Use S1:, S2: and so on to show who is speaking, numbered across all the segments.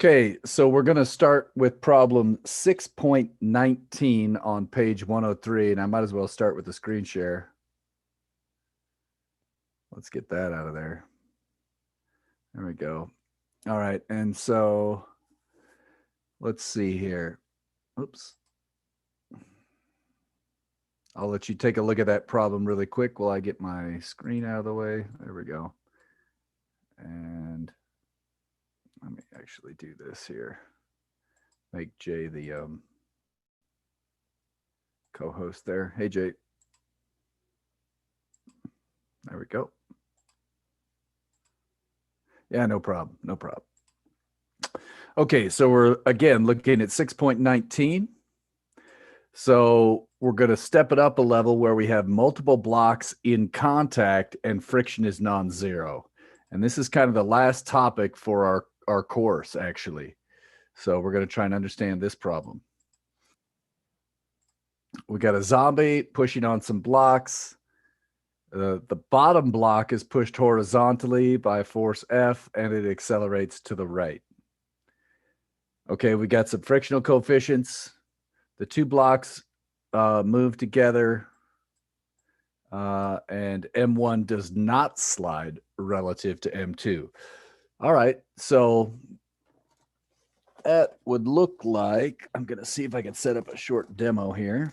S1: Okay, so we're going to start with problem 6.19 on page 103, and I might as well start with the screen share. Let's get that out of there. There we go. All right, and so let's see here. Oops. I'll let you take a look at that problem really quick while I get my screen out of the way. There we go. And let me actually do this here. Make Jay the co-host there. Hey, Jay. There we go. Yeah, no problem. No problem. Okay, so we're again looking at 6.19. So we're going to step it up a level where we have multiple blocks in contact and friction is non-zero. And this is kind of the last topic for our course, actually. So we're going to try and understand this problem. We got a zombie pushing on some blocks. The bottom block is pushed horizontally by force F, and it accelerates to the right. Okay, we got some frictional coefficients. The two blocks move together, and M1 does not slide relative to M2. All right, so that would look like, I'm going to see if I can set up a short demo here.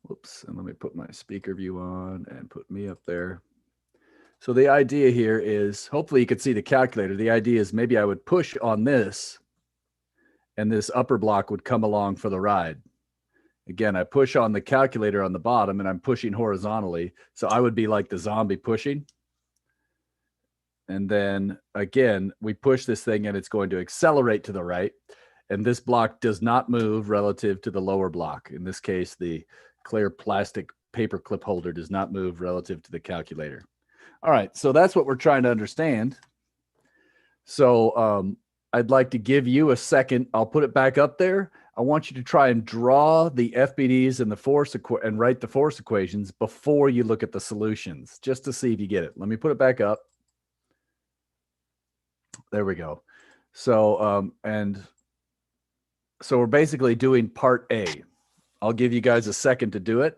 S1: Whoops, and let me put my speaker view on and put me up there. So the idea here is, hopefully you can see the calculator. The idea is maybe I would push on this, and this upper block would come along for the ride. Again, I push on the calculator on the bottom, and I'm pushing horizontally. So I would be like the zombie pushing. And then again, we push this thing, and it's going to accelerate to the right. And this block does not move relative to the lower block. In this case, the clear plastic paper clip holder does not move relative to the calculator. All right, so that's what we're trying to understand. So I'd like to give you a second. I'll put it back up there. I want you to try and draw the FBDs and the force and write the force equations before you look at the solutions, just to see if you get it. Let me put it back up. There we go. So so we're basically doing part A. I'll give you guys a second to do it,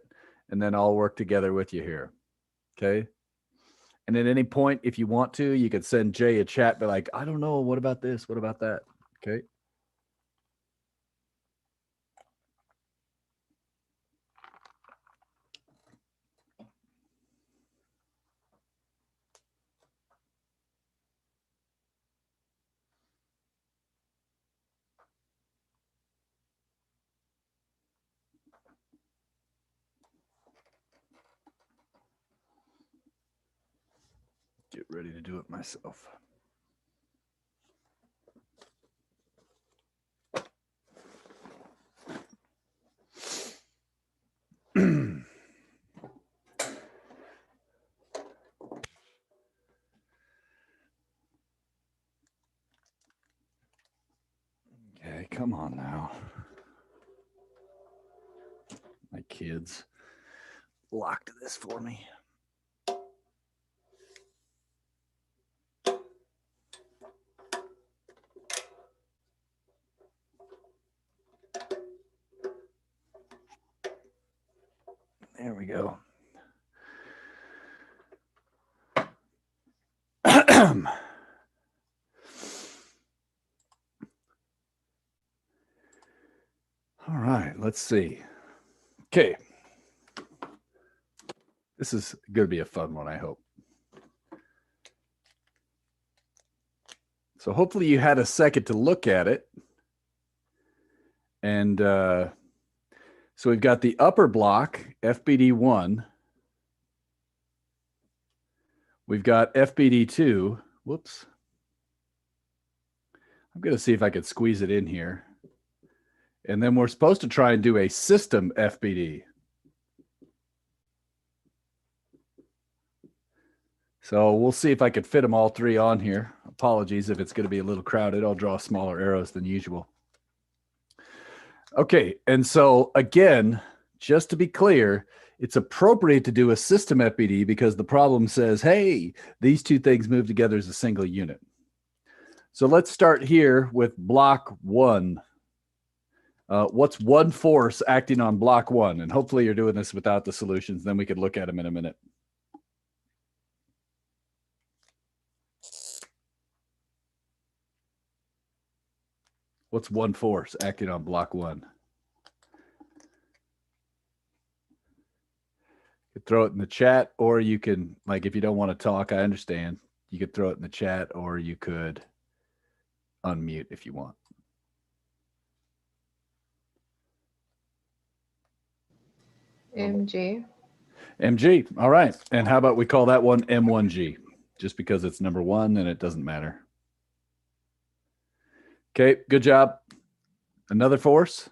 S1: and then I'll work together with you here. Okay. And at any point, if you want to, you could send Jay a chat, be like, I don't know, what about this? What about that? Okay. Get ready to do it myself. Okay, come on now. My kids locked this for me. There we go. All right, let's see. Okay. This is going to be a fun one, I hope. So hopefully you had a second to look at it. And so we've got the upper block, FBD1. We've got FBD2. Whoops. I'm going to see if I can squeeze it in here. And then we're supposed to try and do a system FBD. So we'll see if I could fit them all three on here. Apologies if it's going to be a little crowded. I'll draw smaller arrows than usual. Okay, and so again, just to be clear, it's appropriate to do a system FBD because the problem says, hey, these two things move together as a single unit. So let's start here with block 1. What's one force acting on block 1? And hopefully you're doing this without the solutions. Then we could look at them in a minute. What's one force acting on block 1? You could throw it in the chat, or you can, like, if you don't want to talk, I understand. You could throw it in the chat, or you could unmute if you want.
S2: MG.
S1: MG. All right. And how about we call that one M1G, just because it's number 1 and it doesn't matter. Okay, good job. Another force?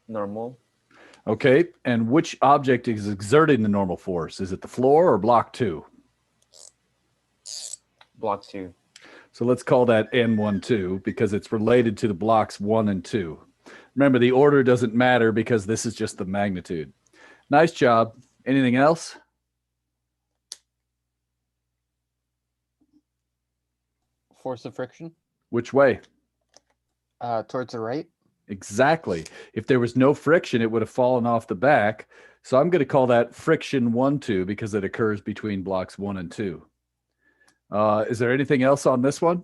S3: Normal.
S1: Okay, and which object is exerting the normal force? Is it the floor or block 2?
S3: Block 2.
S1: So let's call that N12 because it's related to the blocks 1 and 2. Remember, the order doesn't matter because this is just the magnitude. Nice job. Anything else?
S4: Force of friction.
S1: Which way?
S4: Towards the right.
S1: Exactly. If there was no friction, it would have fallen off the back. So I'm going to call that friction 1-2 because it occurs between blocks 1 and 2. Is there anything else on this one?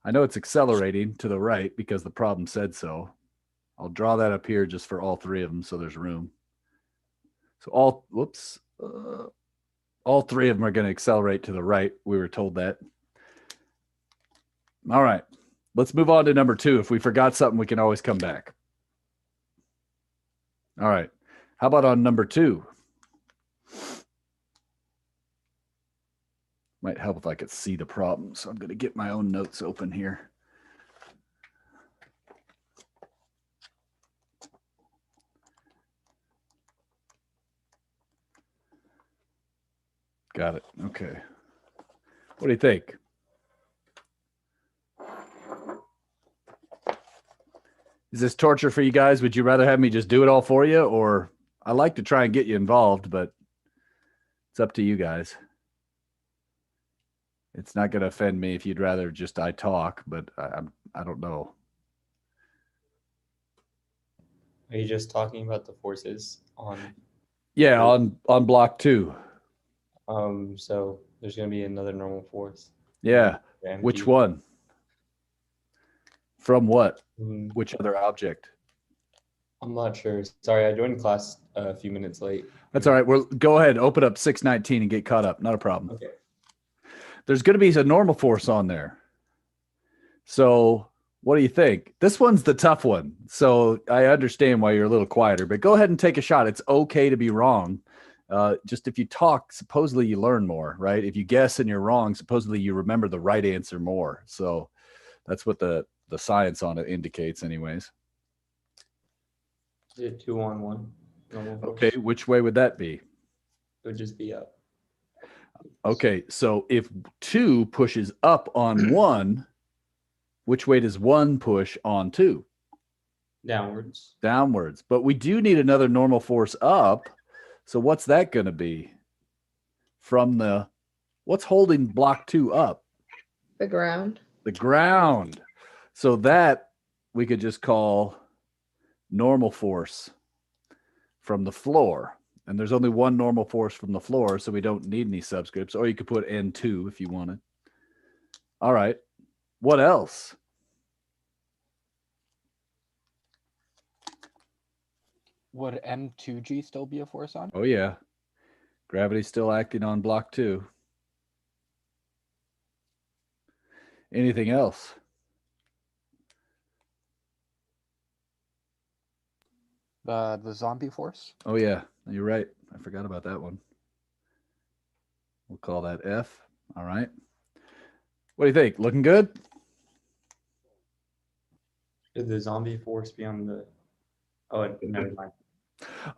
S1: I know it's accelerating to the right because the problem said so. I'll draw that up here just for all 3 of them so there's room. So all 3 of them are going to accelerate to the right. We were told that. All right. Let's move on to number 2. If we forgot something, we can always come back. All right. How about on number 2? Might help if I could see the problem. So I'm going to get my own notes open here. Got it. Okay. What do you think? Is this torture for you guys? Would you rather have me just do it all for you? Or I like to try and get you involved, but it's up to you guys. It's not going to offend me if you'd rather just I talk, but I don't know.
S5: Are you just talking about the forces on?
S1: Yeah, on block 2.
S5: So there's going to be another normal force.
S1: Yeah. Which one? From what?
S5: Mm,
S1: Which other object?
S5: I'm not sure. Sorry, I joined class a few minutes late.
S1: That's all right. Well, go ahead. Open up 619 and get caught up. Not a problem.
S5: Okay.
S1: There's going to be a normal force on there. So what do you think? This one's the tough one. So I understand why you're a little quieter, but go ahead and take a shot. It's okay to be wrong. Just if you talk, supposedly you learn more, right? If you guess and you're wrong, supposedly you remember the right answer more. So that's what the science on it indicates anyways.
S5: Is it 2-on-1? Normal force?
S1: Okay, which way would that be?
S5: It would just be up.
S1: Okay, so if 2 pushes up on 1, which way does 1 push on 2?
S5: Downwards.
S1: Downwards. But we do need another normal force up. So what's that going to be? From the, what's holding block 2 up?
S2: The ground.
S1: The ground. So that we could just call normal force from the floor. And there's only one normal force from the floor, so we don't need any subscripts. Or you could put N2 if you wanted. All right. What else?
S4: Would M2G still be a force on?
S1: Oh, yeah. Gravity's still acting on block 2. Anything else?
S4: The zombie force?
S1: Oh, yeah. You're right. I forgot about that one. We'll call that F. All right. What do you think? Looking good?
S5: Should the zombie force be on the... Oh, never mind.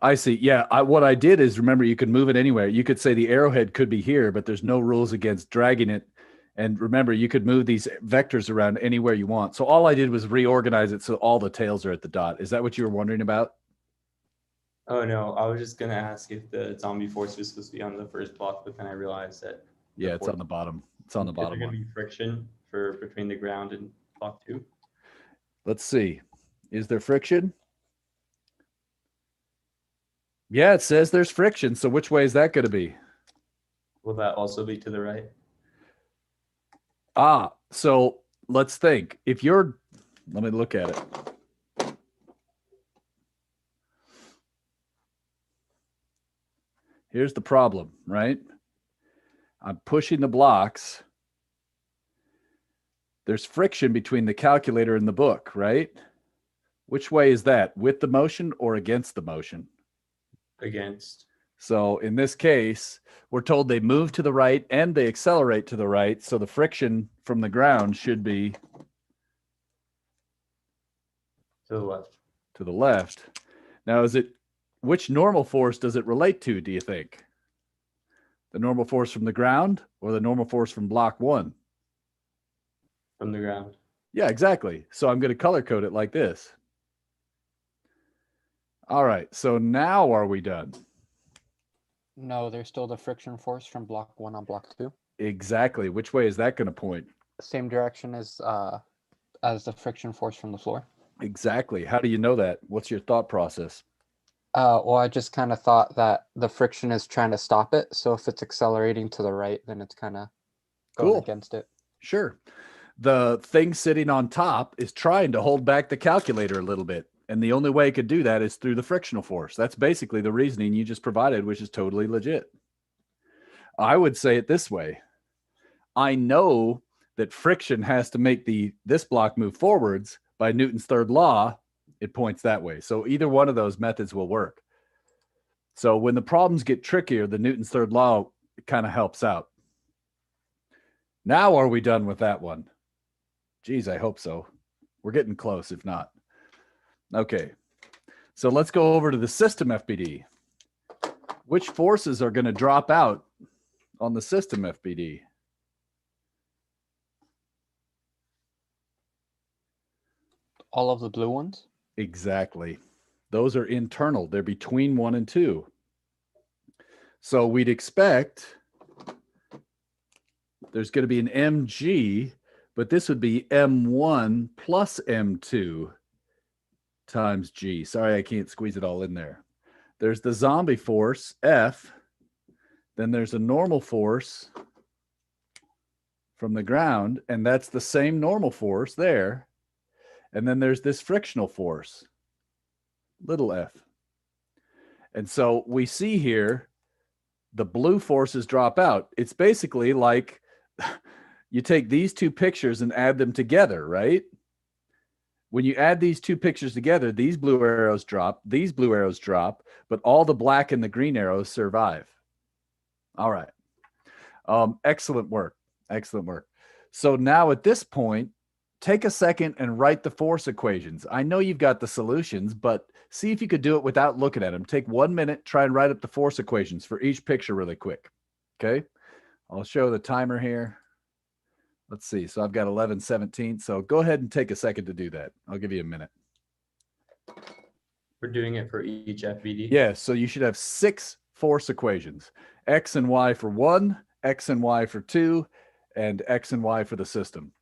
S1: I see. Yeah. What I did is, remember, you could move it anywhere. You could say the arrowhead could be here, but there's no rules against dragging it And remember, you could move these vectors around anywhere you want. So all I did was reorganize it so all the tails are at the dot. Is that what you were wondering about?
S5: Oh no, I was just gonna ask if the zombie force was supposed to be on the first block, but then I realized that
S1: Yeah, it's on the bottom. It's on the
S5: is there
S1: bottom
S5: gonna
S1: one.
S5: be friction for between the ground and block 2?
S1: Let's see. Is there friction? Yeah, it says there's friction. So which way is that going to be?
S5: Will that also be to the right?
S1: Ah, so let's think. If you're, let me look at it. Here's the problem, right? I'm pushing the blocks. There's friction between the calculator and the book, right? Which way is that? With the motion or against the motion?
S5: Against.
S1: So in this case, we're told they move to the right and they accelerate to the right. So the friction from the ground should be
S5: To the left.
S1: to the left. Now, which normal force does it relate to, do you think? The normal force from the ground or the normal force from block 1?
S5: From the ground.
S1: Yeah, exactly. So I'm going to color code it like this. All right. So now are we done?
S4: No, there's still the friction force from block 1 on block 2.
S1: Exactly. Which way is that going to point?
S4: Same direction as the friction force from the floor.
S1: Exactly. How do you know that? What's your thought process?
S4: Well, I just kind of thought that the friction is trying to stop it. So if it's accelerating to the right, then it's kind of going
S1: Cool.
S4: against it.
S1: Sure. The thing sitting on top is trying to hold back the calculator a little bit. And the only way it could do that is through the frictional force. That's basically the reasoning you just provided, which is totally legit. I would say it this way. I know that friction has to make this block move forwards by Newton's third law. It points that way. So either one of those methods will work. So when the problems get trickier, the Newton's third law kind of helps out. Now are we done with that one? Geez, I hope so. We're getting close, if not. Okay, so let's go over to the system FBD. Which forces are going to drop out on the system FBD?
S4: All of the blue ones?
S1: Exactly. Those are internal. They're between 1 and 2. So we'd expect there's going to be an mg, but this would be m1 plus m2 times g. Sorry, I can't squeeze it all in there. There's the zombie force, F. Then there's a normal force from the ground, and that's the same normal force there. And then there's this frictional force, little f. And so we see here the blue forces drop out. It's basically like you take these two pictures and add them together, right? When you add these two pictures together, these blue arrows drop, these blue arrows drop, but all the black and the green arrows survive. All right. Excellent work. Excellent work. So now at this point, take a second and write the force equations. I know you've got the solutions, but see if you could do it without looking at them. Take 1 minute, try and write up the force equations for each picture really quick. Okay. I'll show the timer here. Let's see. So I've got 11:17. So go ahead and take a second to do that. I'll give you a minute.
S5: We're doing it for each FBD?
S1: Yeah. So you should have 6 force equations, X and Y for 1, X and Y for 2, and X and Y for the system.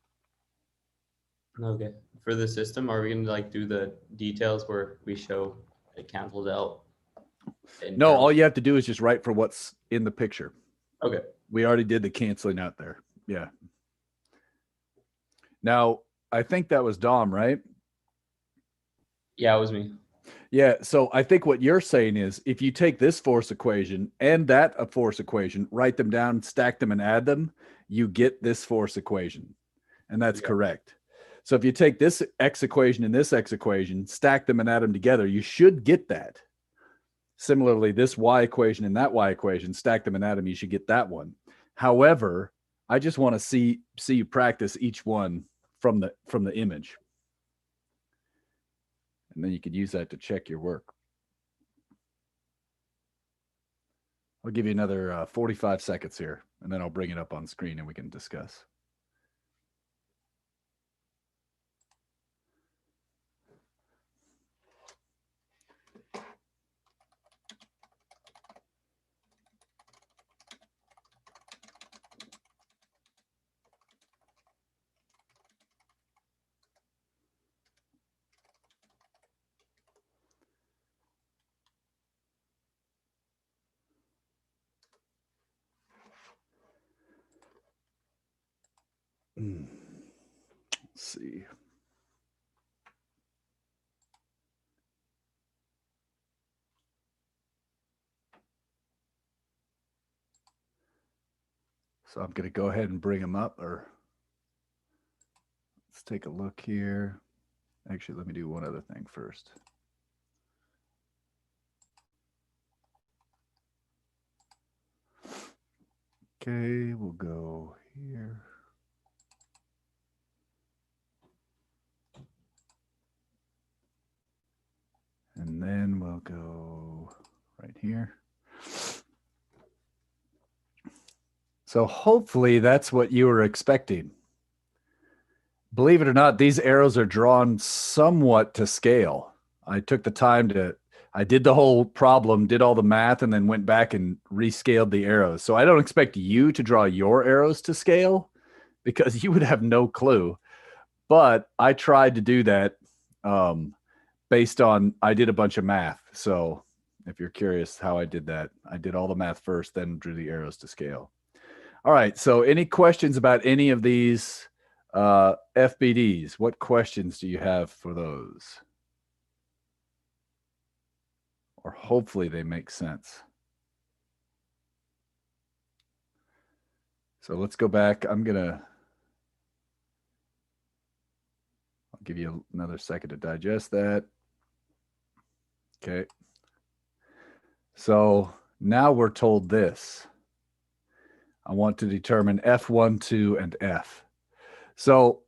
S5: Okay. For the system, are we going to like do the details where we show it canceled out?
S1: No, all you have to do is just write for what's in the picture.
S5: Okay.
S1: We already did the canceling out there. Yeah. Now, I think that was Dom, right?
S5: Yeah, it was me.
S1: Yeah. So I think what you're saying is if you take this force equation and that a force equation, write them down, stack them, and add them, you get this force equation. And that's correct. So if you take this X equation and this X equation, stack them and add them together, you should get that. Similarly, this Y equation and that Y equation, stack them and add them, you should get that one. However, I just want to see you practice each one from the image. And then you could use that to check your work. I'll give you another 45 seconds here, and then I'll bring it up on screen and we can discuss. Let's see. So I'm going to go ahead and bring them up, or let's take a look here. Actually, let me do one other thing first. Okay, we'll go here. And then we'll go right here. So hopefully that's what you were expecting. Believe it or not, these arrows are drawn somewhat to scale. I took the time I did the whole problem, did all the math, and then went back and rescaled the arrows. So I don't expect you to draw your arrows to scale because you would have no clue. But I tried to do that based on, I did a bunch of math. So if you're curious how I did that, I did all the math first, then drew the arrows to scale. All right. So any questions about any of these FBDs? What questions do you have for those? Or hopefully they make sense. So let's go back. I'll give you another second to digest that. Okay. So now we're told this. I want to determine F12 and F. So,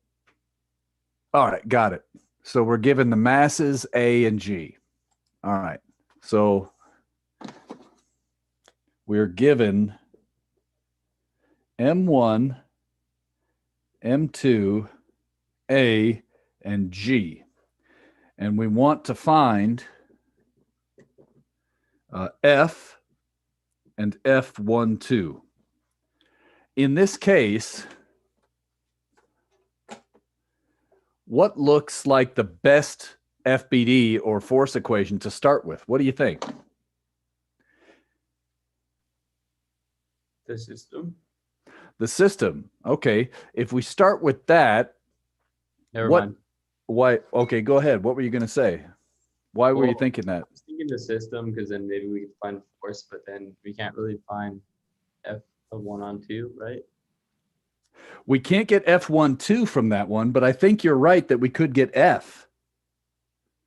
S1: all right, got it. So we're given the masses A and G. All right. So we're given M1, M2, A, and G. And we want to find F and F12. In this case, what looks like the best FBD or force equation to start with? What do you think?
S5: The system.
S1: The system. Okay. If we start with that,
S5: Never mind.
S1: Why? Okay, go ahead. What were you going to say? Why were you
S5: Well,
S1: thinking that?
S5: I was thinking the system because then maybe we could find force, but then we can't really find F of 1 on 2, right?
S1: We can't get F12 from that one, but I think you're right that we could get F.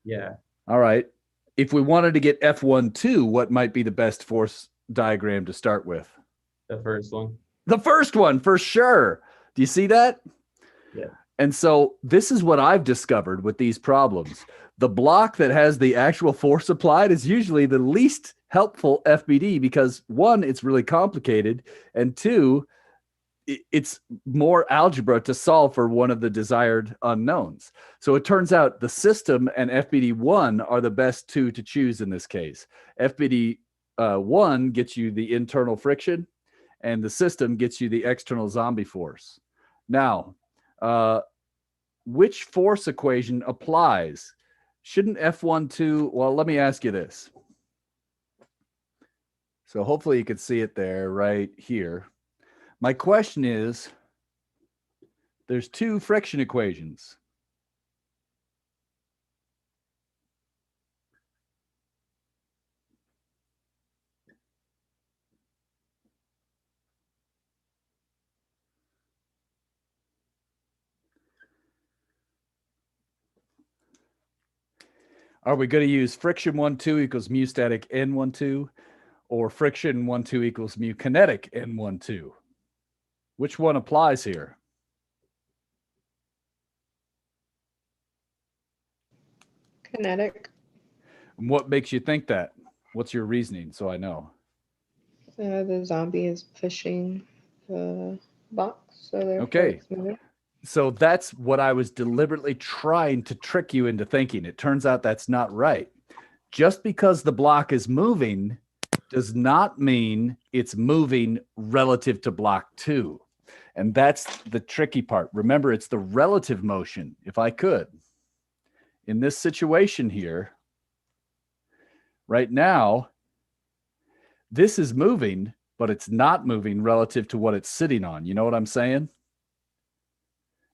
S5: Yeah.
S1: All right. If we wanted to get F12, what might be the best force diagram to start with?
S5: The first one.
S1: The first one, for sure. Do you see that?
S5: Yeah.
S1: And so this is what I've discovered with these problems. The block that has the actual force applied is usually the least helpful FBD because, one, it's really complicated, and two, it's more algebra to solve for one of the desired unknowns. So it turns out the system and FBD1 are the best two to choose in this case. FBD1 gets you the internal friction, and the system gets you the external zombie force. Now, which force equation applies? Shouldn't F12, well, let me ask you this. So hopefully you can see it there right here. My question is, there's two friction equations. Are we going to use friction 1,2 equals mu static N12 or friction 1,2 equals mu kinetic N12? Which one applies here?
S2: Kinetic.
S1: And what makes you think that? What's your reasoning so I know?
S2: The zombie is pushing the box, so therefore
S1: Okay.
S2: it's moving.
S1: So that's what I was deliberately trying to trick you into thinking. It turns out that's not right. Just because the block is moving does not mean it's moving relative to block 2. And that's the tricky part. Remember, it's the relative motion. If I could, in this situation here, right now, this is moving, but it's not moving relative to what it's sitting on. You know what I'm saying?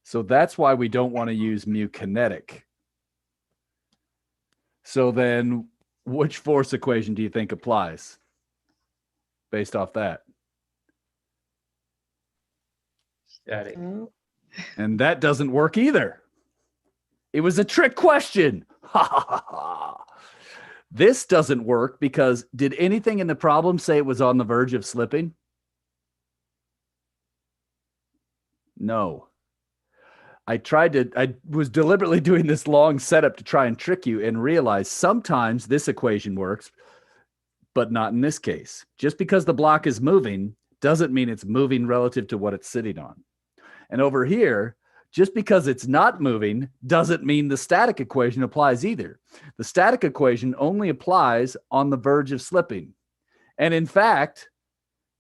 S1: So that's why we don't want to use mu kinetic. So then which force equation do you think applies based off that?
S5: Static.
S2: Oh,
S1: And that doesn't work either. It was a trick question. Ha ha ha ha. This doesn't work because did anything in the problem say it was on the verge of slipping? No. I was deliberately doing this long setup to try and trick you and realize sometimes this equation works, but not in this case. Just because the block is moving doesn't mean it's moving relative to what it's sitting on. And over here, just because it's not moving doesn't mean the static equation applies either. The static equation only applies on the verge of slipping. And in fact,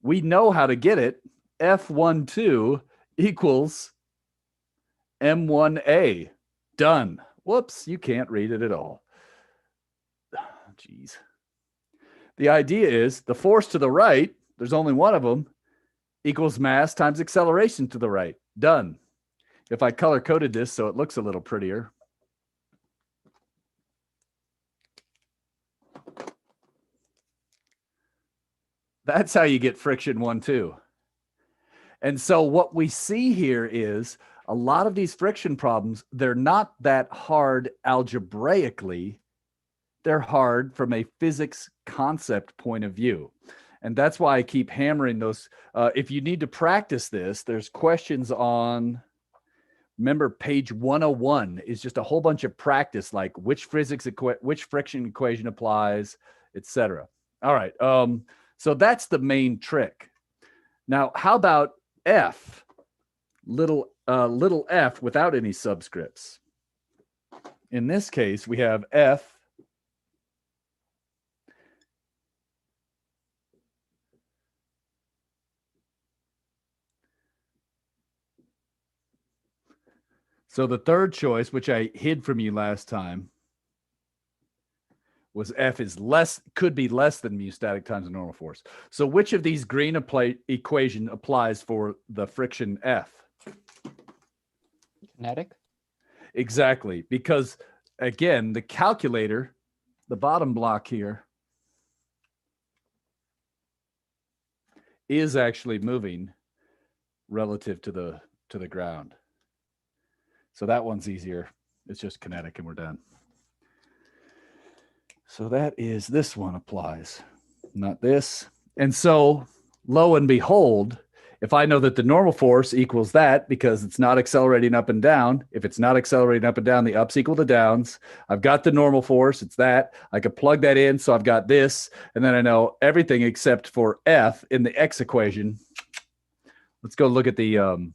S1: we know how to get it. F12 equals M1A. Done. Whoops, you can't read it at all. Jeez. The idea is the force to the right, there's only one of them, equals mass times acceleration to the right. Done. If I color coded this so it looks a little prettier. That's how you get Frictional. And so what we see here is a lot of these friction problems, they're not that hard algebraically. They're hard from a physics concept point of view. And that's why I keep hammering those. If you need to practice this, there's questions on, remember page 101 is just a whole bunch of practice, like which friction equation applies, etc. All right. So that's the main trick. Now, how about F, little f without any subscripts? In this case, we have F So the third choice, which I hid from you last time, was F is less, could be less than mu static times the normal force. So which of these green equation applies for the friction F?
S4: Kinetic?
S1: Exactly, because again, the calculator, the bottom block here, is actually moving relative to the ground. So that one's easier. It's just kinetic and we're done. So that is, this one applies, not this. And so lo and behold, if I know that the normal force equals that because it's not accelerating up and down, if it's not accelerating up and down, the ups equal the downs. I've got the normal force, it's that. I could plug that in, so I've got this, and then I know everything except for F in the X equation. Let's go look at the,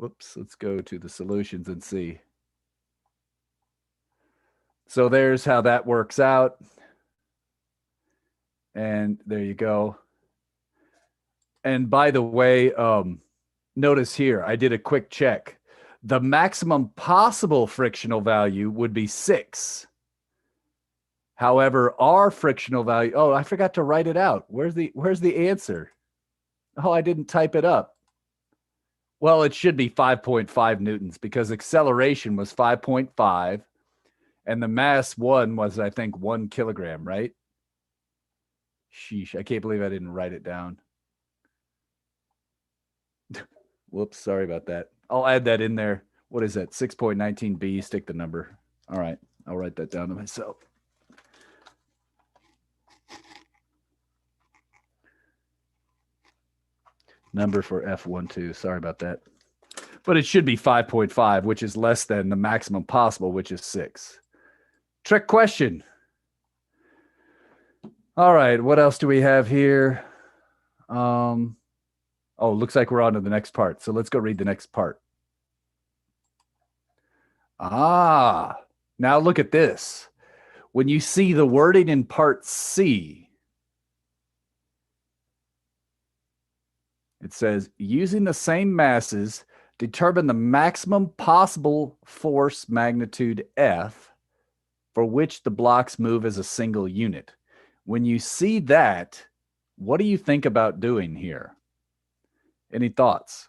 S1: let's go to the solutions and see. So there's how that works out. And there you go. And by the way, notice here, I did a quick check. The maximum possible frictional value would be 6. However, our frictional value, oh, I forgot to write it out. Where's the answer? Oh, I didn't type it up. Well, it should be 5.5 newtons because acceleration was 5.5 and the mass one was, I think, 1 kilogram, right? Sheesh, I can't believe I didn't write it down. Whoops, sorry about that. I'll add that in there. What is that? 6.19b, stick the number. All right, I'll write that down to myself. Number for F12, sorry about that. But it should be 5.5, which is less than the maximum possible, which is 6. Trick question. All right, what else do we have here? Oh, looks like we're on to the next part. So let's go read the next part. Ah, now look at this. When you see the wording in part C, it says, using the same masses, determine the maximum possible force magnitude F for which the blocks move as a single unit. When you see that, what do you think about doing here? Any thoughts?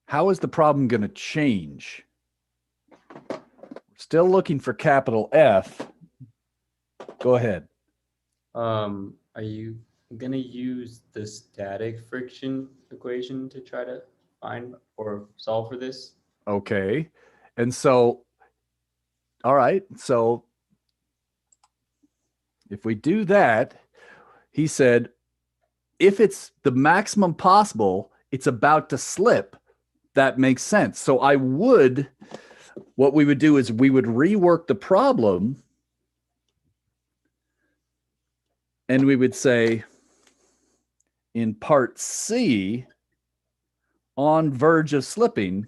S1: How is the problem going to change? We're still looking for capital F. Go ahead.
S5: Are you gonna use the static friction equation to try to find or solve for this?
S1: Okay. And so, all right. So if we do that, he said, if it's the maximum possible, it's about to slip. That makes sense. So what we would do is we would rework the problem and we would say in part C, on verge of slipping,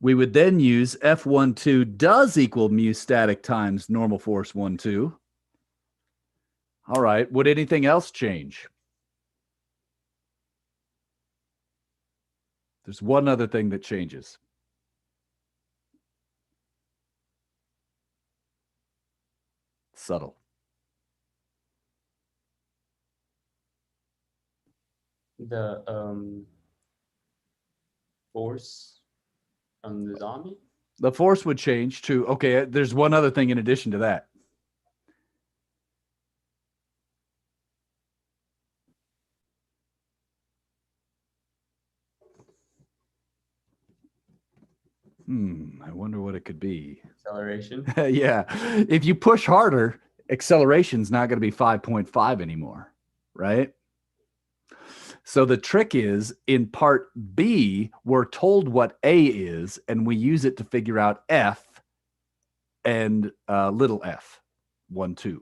S1: we would then use F12 does equal mu static times normal force 12. All right. Would anything else change? There's one other thing that changes. Subtle.
S5: The force from the zombie?
S1: The force would change too. Okay, there's one other thing in addition to that. I wonder what it could be.
S5: Acceleration.
S1: Yeah. If you push harder, acceleration's not going to be 5.5 anymore, right? So the trick is in part B, we're told what A is, and we use it to figure out F and little f, 12.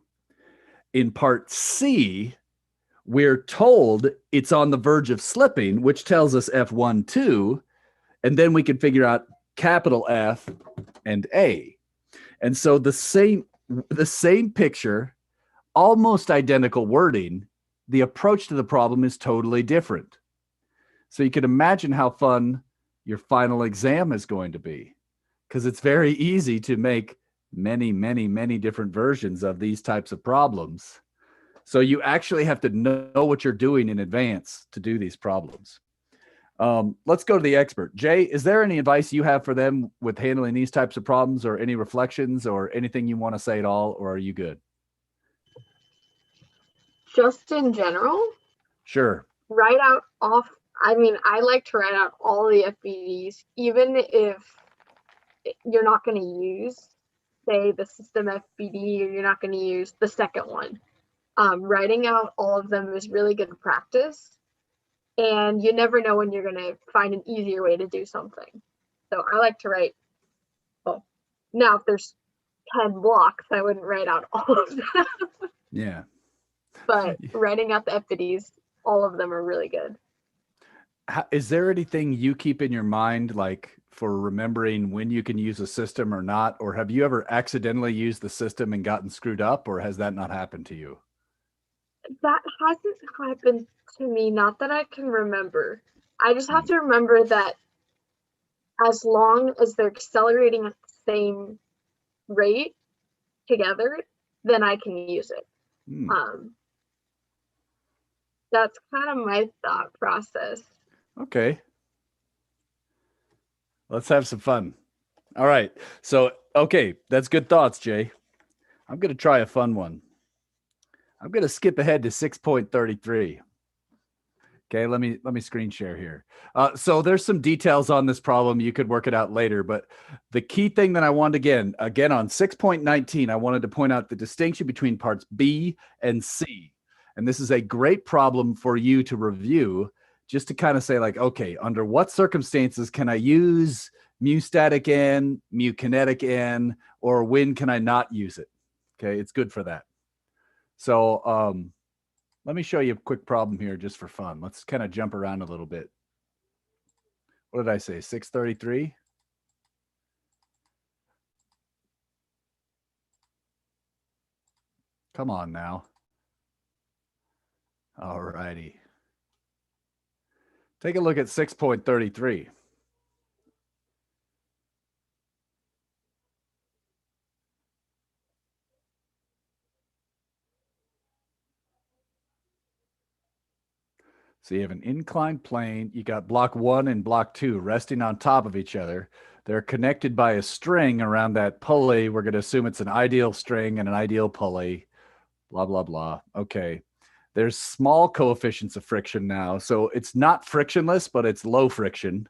S1: In part C, we're told it's on the verge of slipping, which tells us F12, and then we can figure out capital F and A. And so the same picture, almost identical wording, the approach to the problem is totally different. So you can imagine how fun your final exam is going to be, because it's very easy to make many, many, many different versions of these types of problems. So you actually have to know what you're doing in advance to do these problems. Let's go to the expert. Jay, is there any advice you have for them with handling these types of problems, or any reflections or anything you want to say at all, or are you good?
S2: Just in general,
S1: Sure.
S2: write out off. I mean, I like to write out all the FBDs, even if you're not going to use, say, the system FBD, or you're not going to use the second one. Writing out all of them is really good practice, and you never know when you're going to find an easier way to do something. So I like to write, well, now if there's 10 blocks, I wouldn't write out all of them.
S1: Yeah.
S2: But writing out the FBDs, all of them are really good.
S1: Is there anything you keep in your mind, like for remembering when you can use a system or not? Or have you ever accidentally used the system and gotten screwed up, or has that not happened to you?
S2: That hasn't happened to me, not that I can remember. I just have to remember that as long as they're accelerating at the same rate together, then I can use it. That's kind of my thought process.
S1: Okay. Let's have some fun. All right. So, okay, that's good thoughts, Jay. I'm going to try a fun one. I'm going to skip ahead to 6.33. Okay, let me screen share here. So there's some details on this problem. You could work it out later, but the key thing that I want again on 6.19, I wanted to point out the distinction between parts B and C. And this is a great problem for you to review, just to kind of say like, okay, under what circumstances can I use mu static N, mu kinetic N, or when can I not use it? Okay, it's good for that. So let me show you a quick problem here just for fun. Let's kind of jump around a little bit. What did I say? 633? Come on now. All righty. Take a look at 6.33. So you have an inclined plane. You got block 1 and block 2 resting on top of each other. They're connected by a string around that pulley. We're going to assume it's an ideal string and an ideal pulley. Blah, blah, blah. Okay. There's small coefficients of friction now. So it's not frictionless, but it's low friction.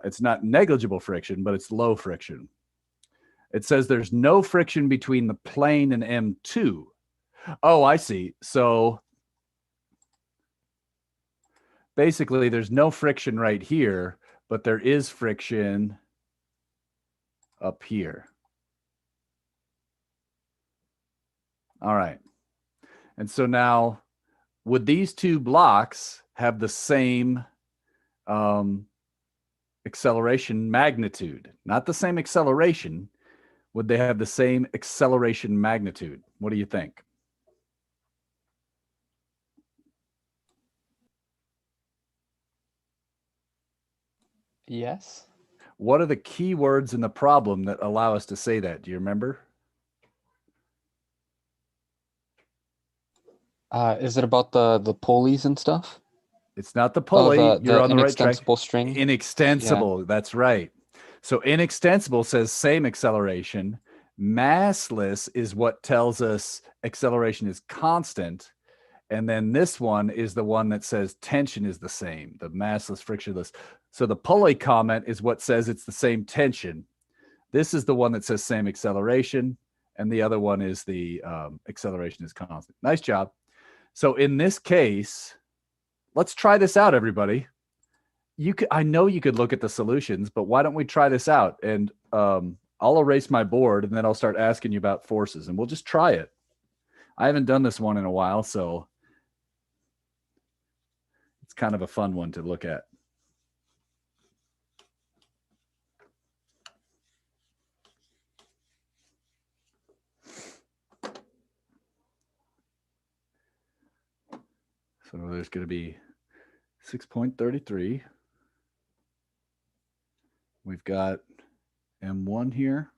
S1: It's not negligible friction, but it's low friction. It says there's no friction between the plane and M2. Oh, I see. So basically, there's no friction right here, but there is friction up here. All right. And so now, would these two blocks have the same acceleration magnitude? Not the same acceleration. Would they have the same acceleration magnitude? What do you think?
S4: Yes.
S1: What are the key words in the problem that allow us to say that? Do you remember?
S4: Is it about the pulleys and stuff?
S1: It's not the pulley. You're on the right track.
S4: Inextensible string.
S1: Inextensible. That's right. So inextensible says same acceleration. Massless is what tells us acceleration is constant. And then this one is the one that says tension is the same, the massless, frictionless. So the pulley comment is what says it's the same tension. This is the one that says same acceleration. And the other one is the acceleration is constant. Nice job. So in this case, let's try this out, everybody. I know you could look at the solutions, but why don't we try this out? And I'll erase my board, and then I'll start asking you about forces, and we'll just try it. I haven't done this one in a while, so it's kind of a fun one to look at. So there's going to be 6.33. We've got M1 here.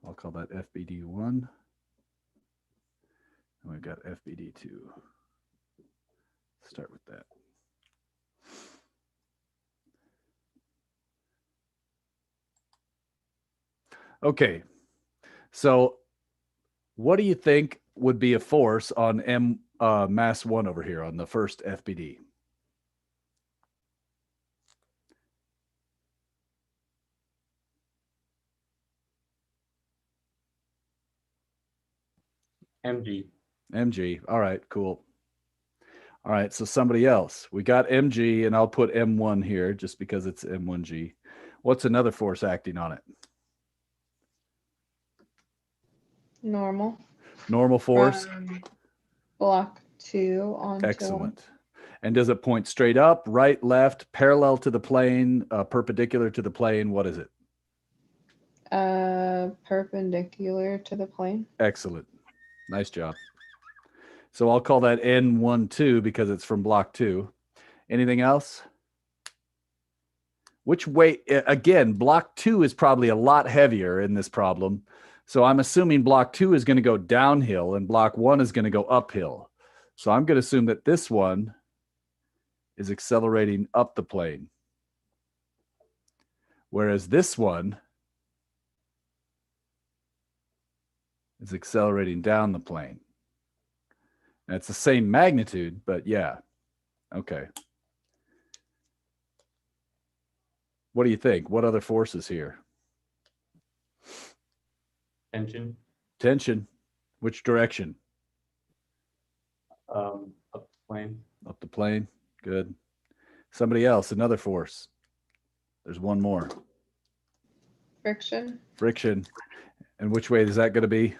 S1: I'll call that FBD1. And we've got FBD2. Start with that. Okay. So what do you think would be a force on mass 1 over here on the first FBD?
S5: MG.
S1: MG. All right, cool. All right, so somebody else. We got MG, and I'll put M1 here just because it's M1G. What's another force acting on it?
S6: Normal.
S1: Normal force?
S6: Block 2 onto
S1: Excellent. And does it point straight up, right, left, parallel to the plane, perpendicular to the plane? What is it?
S6: perpendicular to the plane.
S1: Excellent. Nice job. So I'll call that N12 because it's from block 2. Anything else? Which way? Again, block 2 is probably a lot heavier in this problem. So I'm assuming block 2 is going to go downhill and block 1 is going to go uphill. So I'm going to assume that this one is accelerating up the plane. Whereas this one is accelerating down the plane. And it's the same magnitude, but yeah. Okay. What do you think? What other forces here?
S5: Tension.
S1: Tension. Which direction?
S5: Up the plane.
S1: Up the plane. Good. Somebody else, another force. There's one more.
S6: Friction.
S1: Friction. And which way is that going to be?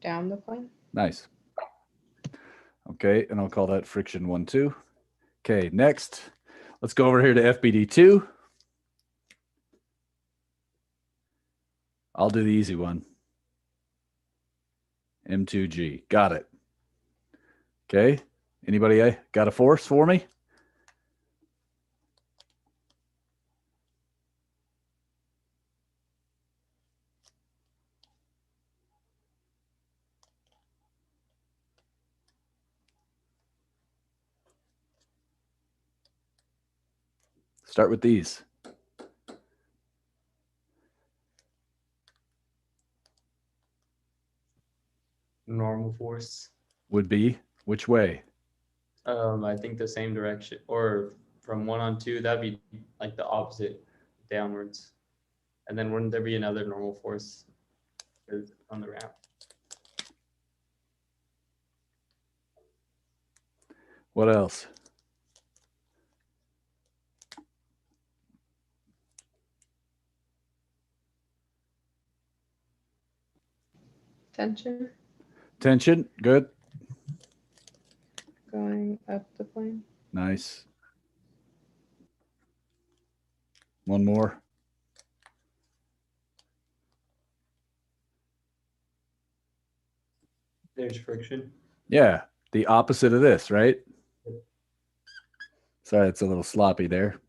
S6: Down the plane.
S1: Nice. Okay, and I'll call that friction 1, 2. Okay, next, let's go over here to FBD2. I'll do the easy one. M2G. Got it. Okay. Anybody got a force for me? Start with these.
S5: Normal force.
S1: Would be which way?
S5: I think the same direction, or from 1 on 2, that'd be like the opposite, downwards. And then wouldn't there be another normal force on the ramp?
S1: What else?
S6: Tension
S1: Tension. Good.
S6: going up the plane.
S1: Nice. One more.
S5: There's friction.
S1: Yeah. The opposite of this, right? Sorry, it's a little sloppy there.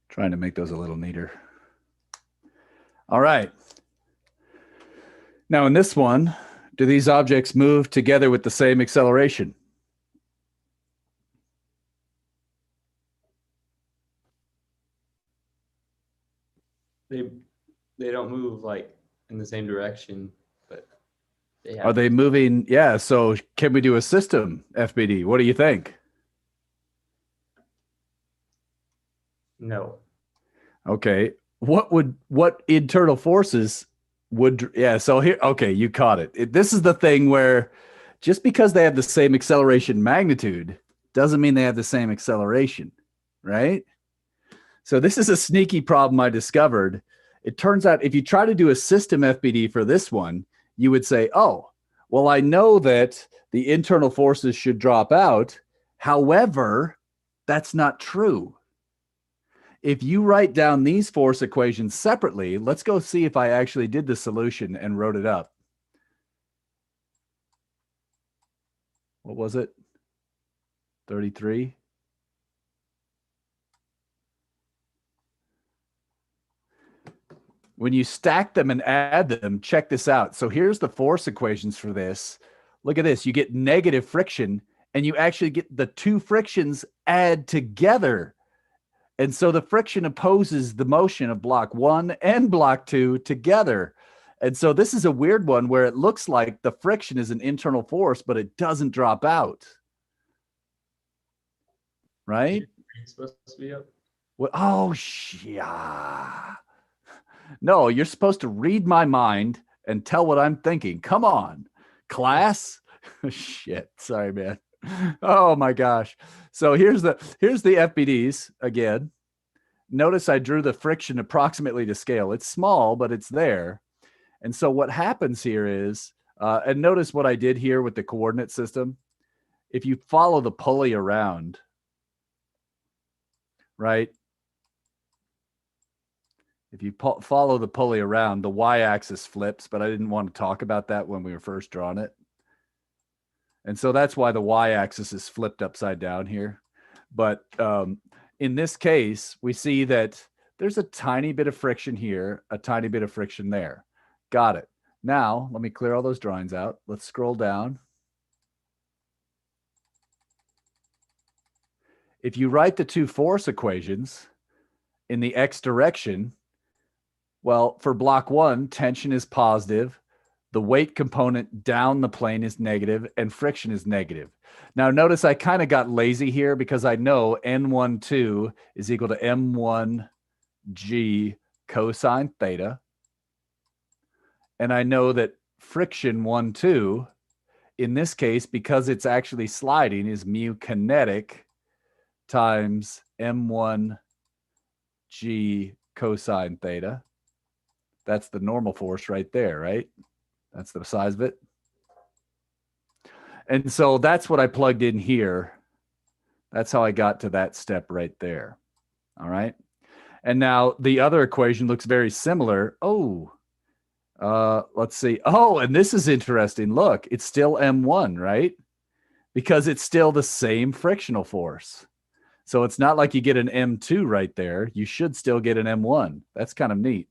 S1: Trying to make those a little neater. All right. Now in this one, do these objects move together with the same acceleration?
S5: They don't move like in the same direction, but they have.
S1: Are they moving? Yeah. So can we do a system FBD? What do you think?
S5: No.
S1: Okay. What internal forces would, yeah. So here, okay, you caught it. This is the thing where just because they have the same acceleration magnitude doesn't mean they have the same acceleration, right? So this is a sneaky problem I discovered. It turns out if you try to do a system FBD for this one, you would say, oh, well, I know that the internal forces should drop out. However, that's not true. If you write down these force equations separately, let's go see if I actually did the solution and wrote it up. What was it? 33? When you stack them and add them, check this out. So here's the force equations for this. Look at this. You get negative friction, and you actually get the two frictions add together. And so the friction opposes the motion of block 1 and block 2 together. And so this is a weird one where it looks like the friction is an internal force, but it doesn't drop out. Right?
S5: It's supposed to be up.
S1: Well, oh, yeah. No, you're supposed to read my mind and tell what I'm thinking. Come on, class. Shit. Sorry, man. Oh my gosh. So here's the FBDs again. Notice I drew the friction approximately to scale. It's small, but it's there. And so what happens here is, and notice what I did here with the coordinate system. If you follow the pulley around, right? If you follow the pulley around, the y-axis flips, but I didn't want to talk about that when we were first drawing it. And so that's why the y-axis is flipped upside down here. But in this case, we see that there's a tiny bit of friction here, a tiny bit of friction there. Got it. Now, let me clear all those drawings out. Let's scroll down. If you write the two force equations in the x direction, well, for block 1, tension is positive. The weight component down the plane is negative, and friction is negative. Now, notice I kind of got lazy here because I know N12 is equal to M1G cosine theta. And I know that friction 1,2, in this case, because it's actually sliding, is mu kinetic times M1G cosine theta. That's the normal force right there, right? That's the size of it. And so that's what I plugged in here. That's how I got to that step right there. All right. And now the other equation looks very similar. Oh, let's see. Oh, and this is interesting. Look, it's still M1, right? Because it's still the same frictional force. So it's not like you get an M2 right there. You should still get an M1. That's kind of neat.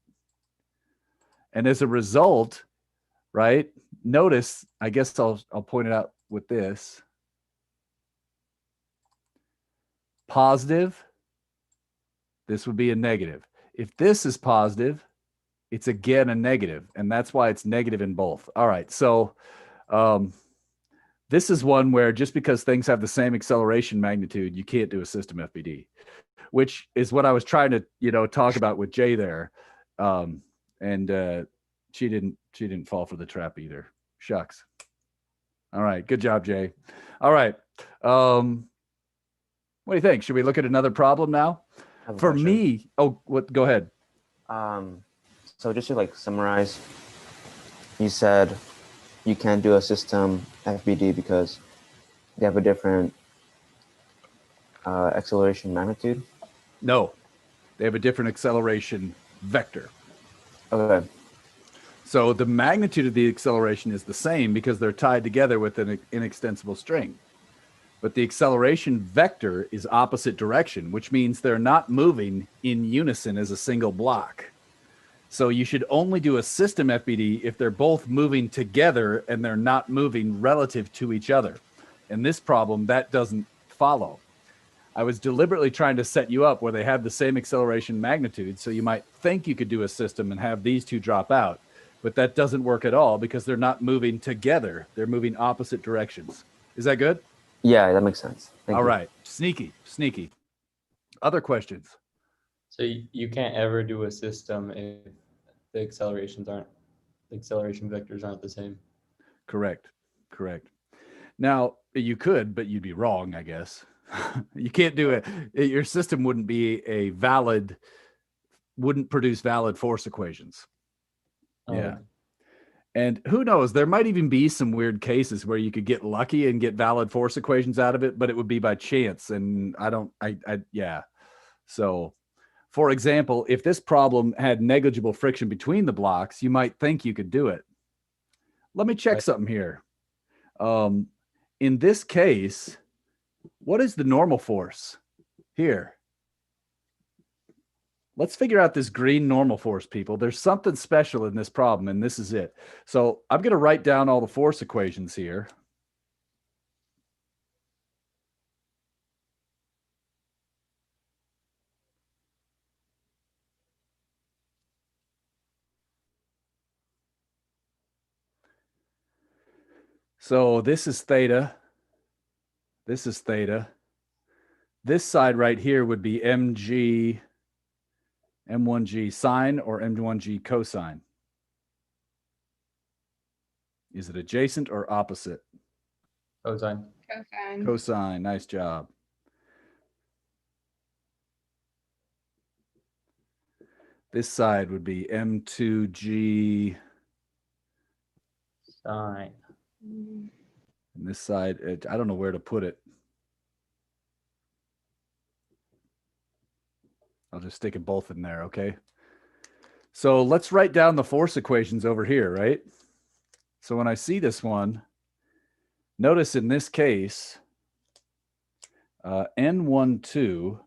S1: And as a result, right, notice, I guess I'll point it out with this. Positive, this would be a negative. If this is positive, it's again a negative, and that's why it's negative in both. All right, so this is one where just because things have the same acceleration magnitude, you can't do a system FBD, which is what I was trying to, talk about with Jay there. And she didn't fall for the trap either. Shucks. All right, good job, Jay. All right. What do you think? Should we look at another problem now?
S3: I have a
S1: For
S3: question.
S1: me, go ahead.
S3: So just to like summarize, you said you can't do a system FBD because they have a different acceleration magnitude.
S1: No, they have a different acceleration vector.
S3: Okay.
S1: So the magnitude of the acceleration is the same because they're tied together with an inextensible string. But the acceleration vector is opposite direction, which means they're not moving in unison as a single block. So you should only do a system FBD if they're both moving together and they're not moving relative to each other. In this problem, that doesn't follow. I was deliberately trying to set you up where they have the same acceleration magnitude, so you might think you could do a system and have these two drop out. But that doesn't work at all because they're not moving together. They're moving opposite directions. Is that good?
S3: Yeah, that makes sense. Thank
S1: All
S3: you.
S1: right. Sneaky. Other questions?
S5: So you can't ever do a system if the acceleration vectors aren't the same.
S1: Correct. Now, you could, but you'd be wrong, I guess. You can't do it. Your system wouldn't produce valid force equations. Yeah. And who knows, there might even be some weird cases where you could get lucky and get valid force equations out of it, but it would be by chance. And yeah. So, for example, if this problem had negligible friction between the blocks, you might think you could do it. Let me check something here. In this case, what is the normal force here? Let's figure out this green normal force, people. There's something special in this problem, and this is it. So I'm going to write down all the force equations here. So this is theta. This is theta. This side right here would be mg, m1g sine or m1g cosine. Is it adjacent or opposite?
S5: Cosine.
S1: Cosine. Nice job. This side would be m2g
S5: Sine.
S1: and this side, I don't know where to put it. I'll just stick it both in there, okay? So let's write down the force equations over here, right? So when I see this one, notice in this case, N12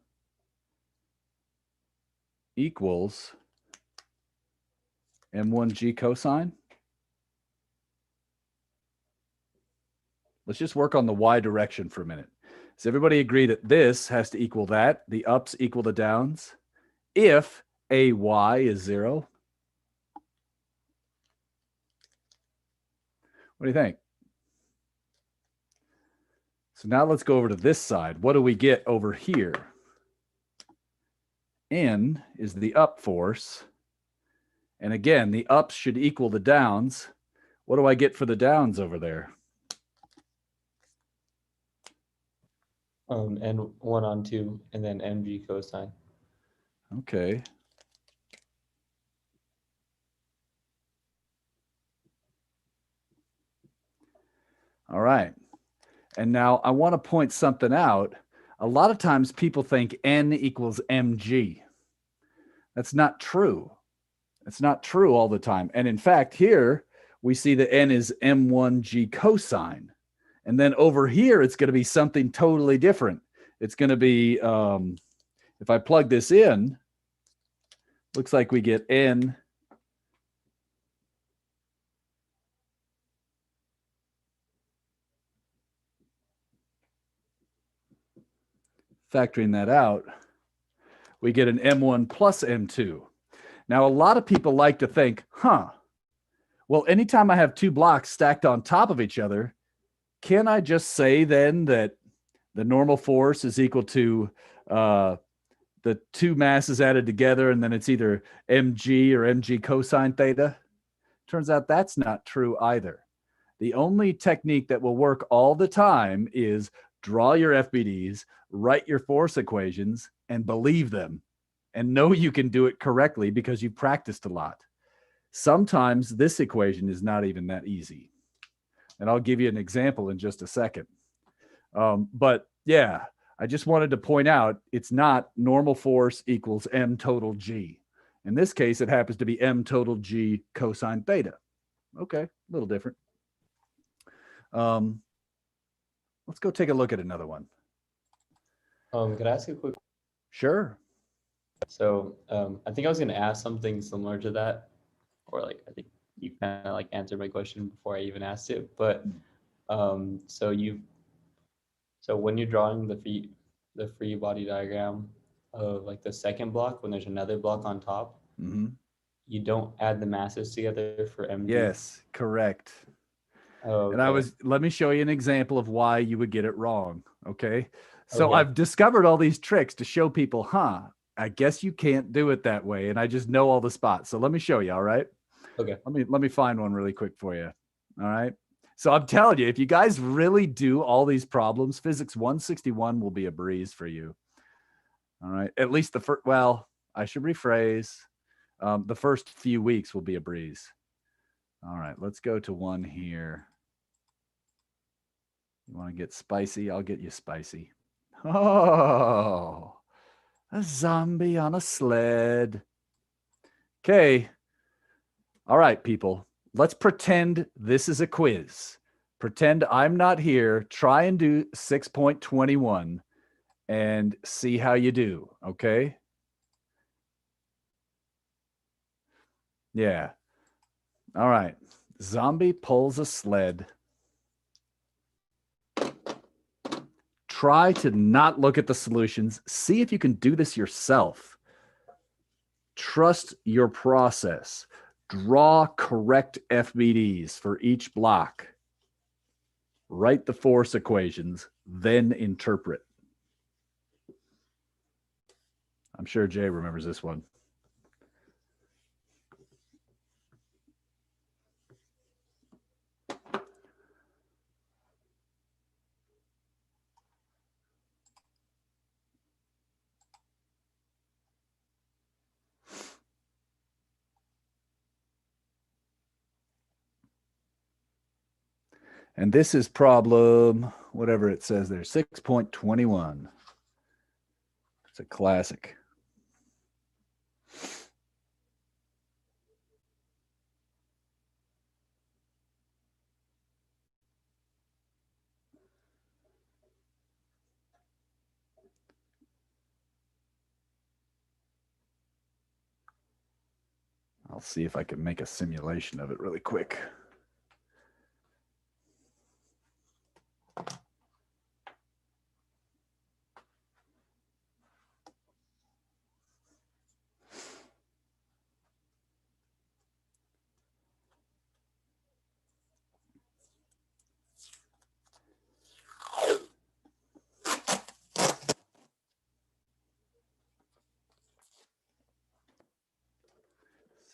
S1: equals M1G cosine. Let's just work on the Y direction for a minute. Does everybody agree that this has to equal that? The ups equal the downs if AY is 0? What do you think? So now let's go over to this side. What do we get over here? N is the up force. And again, the ups should equal the downs. What do I get for the downs over there?
S5: And 1 on 2, and then mg cosine.
S1: Okay. All right. And now I want to point something out. A lot of times people think N equals mg. That's not true. It's not true all the time. And in fact, here we see that n is m1g cosine. And then over here, it's going to be something totally different. It's going to be, if I plug this in, looks like we get n factoring that out, we get an m1 plus m2. Now, a lot of people like to think, well, anytime I have two blocks stacked on top of each other, can I just say then that the normal force is equal to the two masses added together, and then it's either mg or mg cosine theta? Turns out that's not true either. The only technique that will work all the time is draw your FBDs, write your force equations, and believe them, and know you can do it correctly because you've practiced a lot. Sometimes this equation is not even that easy. And I'll give you an example in just a second. But yeah, I just wanted to point out it's not normal force equals m total g. In this case, it happens to be m total g cosine theta. Okay, a little different. Let's go take a look at another one.
S5: Could I ask a quick?
S1: Sure.
S5: So I think I was going to ask something similar to that, or like I think you kind of like answered my question before I even asked it. But so when you're drawing the free body diagram of like the second block, when there's another block on top, you don't add the masses together for mg.
S1: Yes, correct.
S5: Oh,
S1: and let me show you an example of why you would get it wrong. Okay. So
S5: Okay.
S1: I've discovered all these tricks to show people, I guess you can't do it that way. And I just know all the spots. So let me show you. All right.
S5: Okay.
S1: Let me find one really quick for you. All right. So I'm telling you, if you guys really do all these problems, physics 161 will be a breeze for you. All right. At least the first, well, I should rephrase. The first few weeks will be a breeze. All right. Let's go to one here. You want to get spicy? I'll get you spicy. Oh, a zombie on a sled. Okay. All right, people. Let's pretend this is a quiz. Pretend I'm not here. Try and do 6.21 and see how you do. Okay. Yeah. All right. Zombie pulls a sled. Try to not look at the solutions. See if you can do this yourself. Trust your process. Draw correct FBDs for each block. Write the force equations, then interpret. I'm sure Jay remembers this one. And this is problem, whatever it says there, 6.21. It's a classic. I'll see if I can make a simulation of it really quick.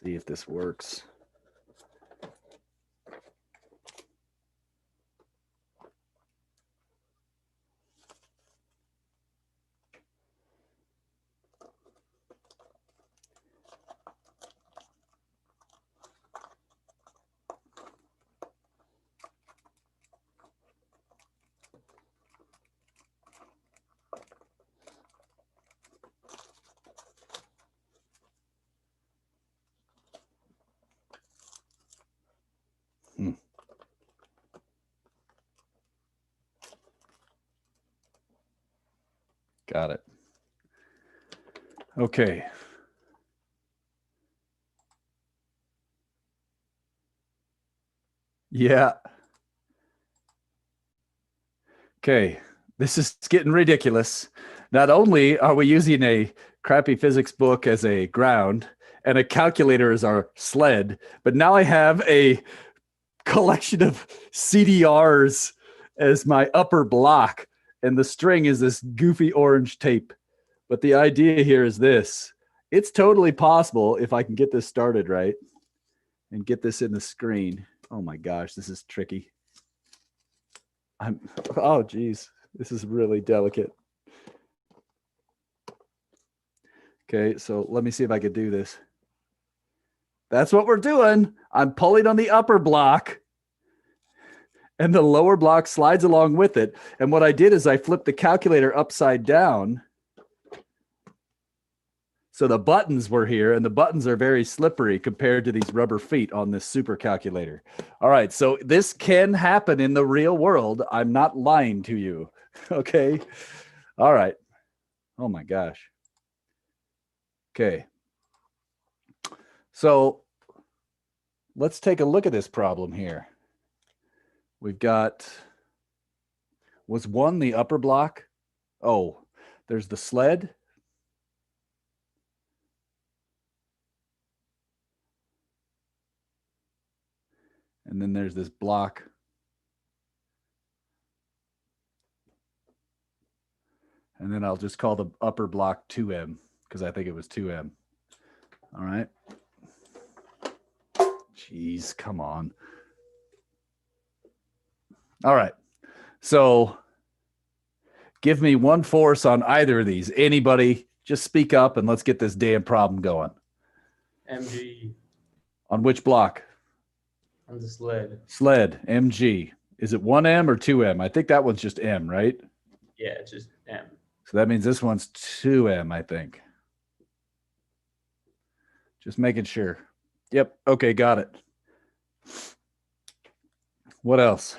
S1: See if this works. Got it. Okay. Yeah. Okay. This is getting ridiculous. Not only are we using a crappy physics book as a ground and a calculator as our sled, but now I have a collection of CDRs as my upper block, and the string is this goofy orange tape. But the idea here is this. It's totally possible if I can get this started right and get this in the screen. Oh my gosh, this is tricky. Oh geez, this is really delicate. Okay, so let me see if I could do this. That's what we're doing. I'm pulling on the upper block and the lower block slides along with it. And what I did is I flipped the calculator upside down. So the buttons were here, and the buttons are very slippery compared to these rubber feet on this super calculator. All right, so this can happen in the real world. I'm not lying to you. Okay. All right. Oh my gosh. Okay. So let's take a look at this problem here. We've got, was one the upper block? Oh, there's the sled. And then there's this block. And then I'll just call the upper block 2M because I think it was 2M. All right. Jeez, come on. All right. So give me one force on either of these. Anybody, just speak up and let's get this damn problem going.
S5: MG
S1: On which block?
S5: on the sled.
S1: Sled, MG. Is it 1M or 2M? I think that one's just M, right?
S5: Yeah, it's just M.
S1: So that means this one's 2M, I think. Just making sure. Yep. Okay, got it. What else?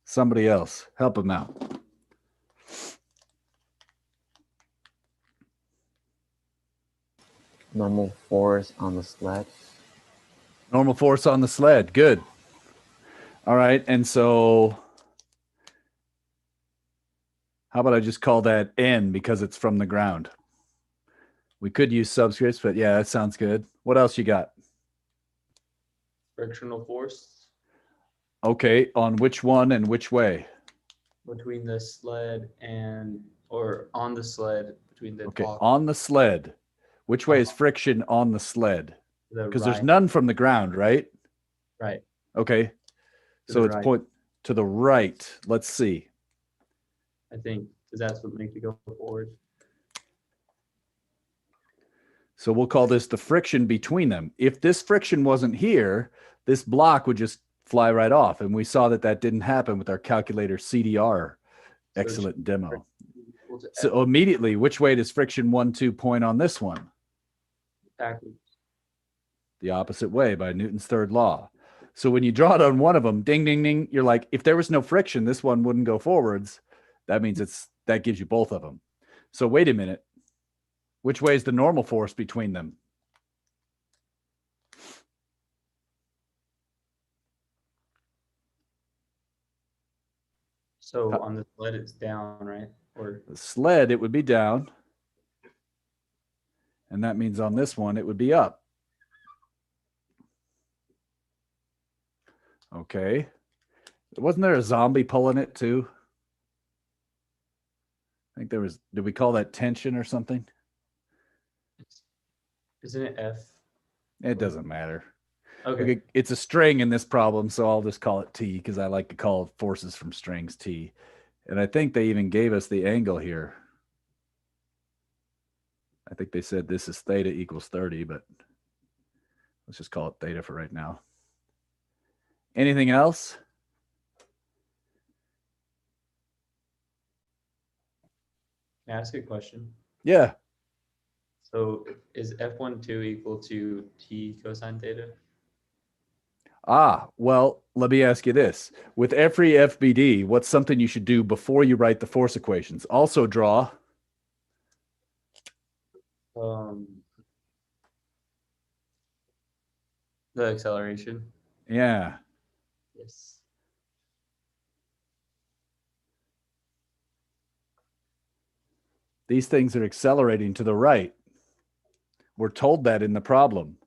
S1: Somebody else. Help him out.
S3: Normal force on the sled.
S1: Normal force on the sled. Good. All right. And so how about I just call that N because it's from the ground? We could use subscripts, but yeah, that sounds good. What else you got?
S5: Frictional force
S1: Okay. On which one and which way?
S5: between the sled and, or on the sled between the
S1: Okay.
S5: top,
S1: On the sled. Which way is friction on the sled?
S5: the
S1: Because
S5: right,
S1: there's none from the ground, right?
S5: right.
S1: Okay.
S5: To
S1: So
S5: the
S1: it's
S5: right.
S1: point to the right. Let's see.
S5: I think, because that's what makes it go forward.
S1: So we'll call this the friction between them. If this friction wasn't here, this block would just fly right off. And we saw that that didn't happen with our calculator CDR.
S5: So
S1: Excellent demo.
S5: equal to F
S1: So immediately, which way does friction 1, 2 point on this one?
S5: backwards.
S1: The opposite way by Newton's third law. So when you draw it on one of them, ding, ding, ding, you're like, if there was no friction, this one wouldn't go forwards. That means that gives you both of them. So wait a minute. Which way is the normal force between them?
S5: So on the sled, it's down, right? Or
S1: The sled, it would be down. And that means on this one, it would be up. Okay. Wasn't there a zombie pulling it too? I think there was, did we call that tension or something?
S5: isn't it F?
S1: It doesn't matter.
S5: Okay.
S1: Okay, it's a string in this problem, so I'll just call it T because I like to call forces from strings T. And I think they even gave us the angle here. I think they said this is theta equals 30, but let's just call it theta for right now. Anything else?
S5: Can I ask a question?
S1: Yeah.
S5: So is F12 equal to T cosine theta?
S1: Ah, well, let me ask you this. With every FBD, what's something you should do before you write the force equations? Also draw.
S5: The acceleration.
S1: Yeah.
S5: Yes.
S1: These things are accelerating to the right. We're told that in the problem.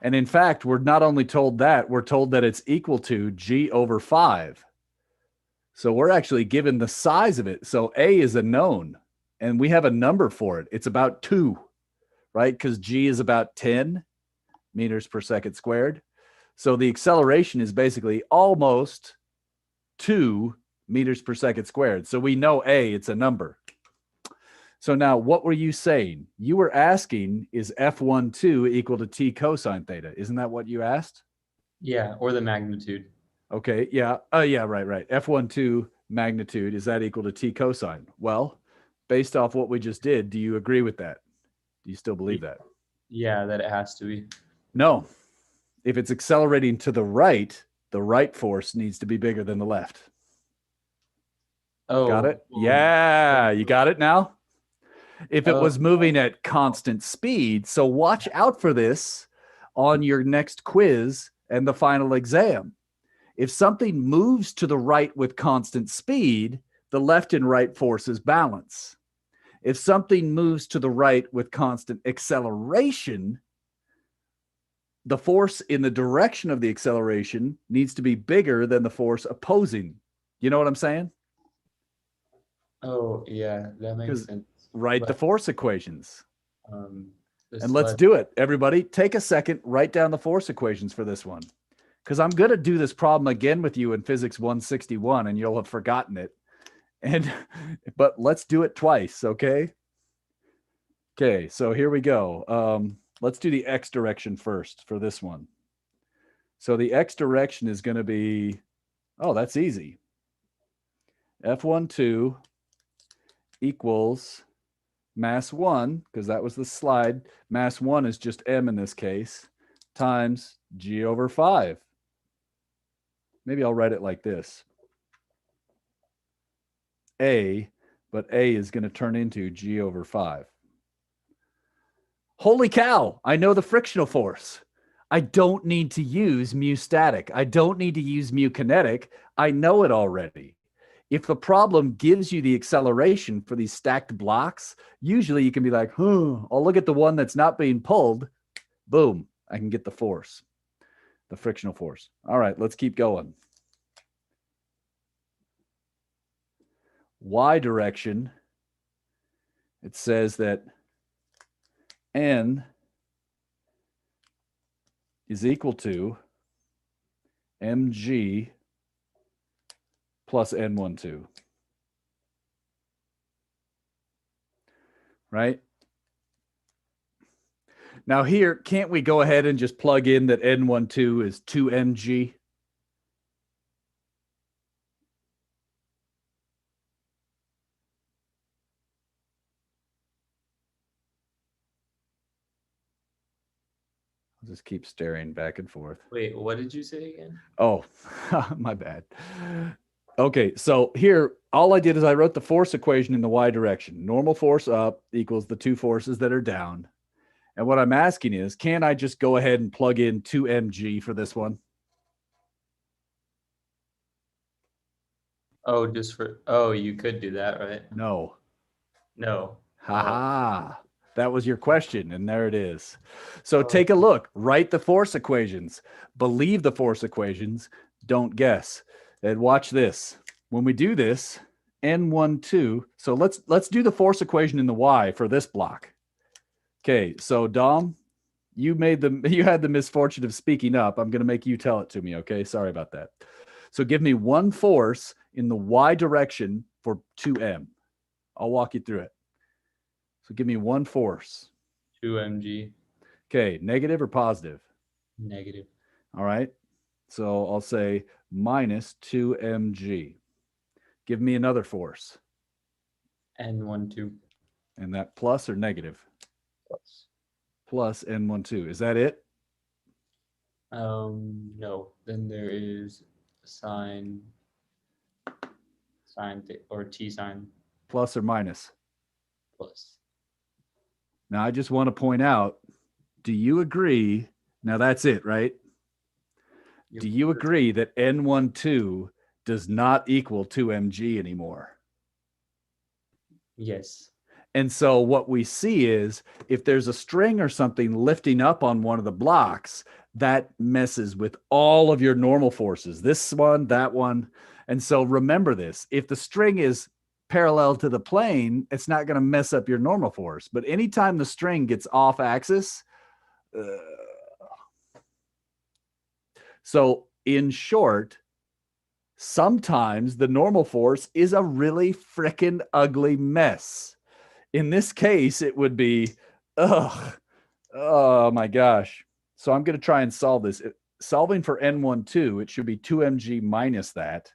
S1: And in fact, we're not only told that, we're told that it's equal to g over 5. So we're actually given the size of it. So A is a known, and we have a number for it. It's about 2, right? Because g is about 10 meters per second squared. So the acceleration is basically almost 2 meters per second squared. So we know A, it's a number. So now what were you saying? You were asking, is F12 equal to T cosine theta? Isn't that what you asked?
S5: Yeah, or the magnitude.
S1: Okay, yeah. Oh, yeah, right. F12 magnitude, is that equal to T cosine? Well, based off what we just did, do you agree with that? Do you still believe that?
S5: Yeah, that it has to be.
S1: No. If it's accelerating to the right force needs to be bigger than the left.
S5: Oh,
S1: Got it? Yeah, you got it now? If it was
S5: Oh.
S1: moving at constant speed. So watch out for this on your next quiz and the final exam. If something moves to the right with constant speed, the left and right forces balance. If something moves to the right with constant acceleration, the force in the direction of the acceleration needs to be bigger than the force opposing. You know what I'm saying?
S5: Oh, yeah, that makes sense.
S1: Write the
S5: But,
S1: force equations.
S5: this
S1: And let's
S5: left-
S1: do it. Everybody, take a second, write down the force equations for this one. Because I'm going to do this problem again with you in Physics 161, and you'll have forgotten it. But let's do it twice, okay? Okay, so here we go. Let's do the x direction first for this one. So the x direction is going to be, oh, that's easy. F12 equals mass 1, because that was the slide. Mass 1 is just m in this case, times g over 5. Maybe I'll write it like this. A, but A is going to turn into g over 5. Holy cow, I know the frictional force. I don't need to use mu static. I don't need to use mu kinetic. I know it already. If the problem gives you the acceleration for these stacked blocks, usually you can be like, I'll look at the one that's not being pulled. Boom, I can get the force, the frictional force. All right, let's keep going. Y direction, it says that N is equal to mg plus N12. Right? Now here, can't we go ahead and just plug in that N12 is 2mg? I'll just keep staring back and forth.
S5: Wait, what did you say again?
S1: Oh, my bad. Okay, so here, all I did is I wrote the force equation in the y direction. Normal force up equals the two forces that are down. And what I'm asking is, can I just go ahead and plug in 2mg for this one?
S5: Oh, oh, you could do that, right?
S1: No.
S5: No.
S1: Ha. That was your question, and there it is. So take a look. Write the force equations. Believe the force equations. Don't guess. And watch this. When we do this, N12. So let's do the force equation in the y for this block. Okay, so Dom, you had the misfortune of speaking up. I'm going to make you tell it to me, okay? Sorry about that. So give me one force in the y direction for 2m. I'll walk you through it. So give me one force.
S5: 2mg.
S1: Okay, negative or positive?
S5: Negative.
S1: All right. So I'll say minus 2mg. Give me another force.
S5: N12.
S1: And that plus or negative?
S5: Plus.
S1: plus N12. Is that it?
S5: No. Then there is sine or T sine
S1: Plus or minus?
S5: plus.
S1: Now, I just want to point out, do you agree? Now, that's it, right?
S5: Yep.
S1: Do you agree that N12 does not equal 2mg anymore?
S5: Yes.
S1: And so what we see is if there's a string or something lifting up on one of the blocks, that messes with all of your normal forces, this one, that one. And so remember this, if the string is parallel to the plane, it's not going to mess up your normal force. But anytime the string gets off axis, so in short, sometimes the normal force is a really frickin' ugly mess. In this case, it would be, oh my gosh. So I'm going to try and solve this. Solving for N12, it should be 2mg minus that.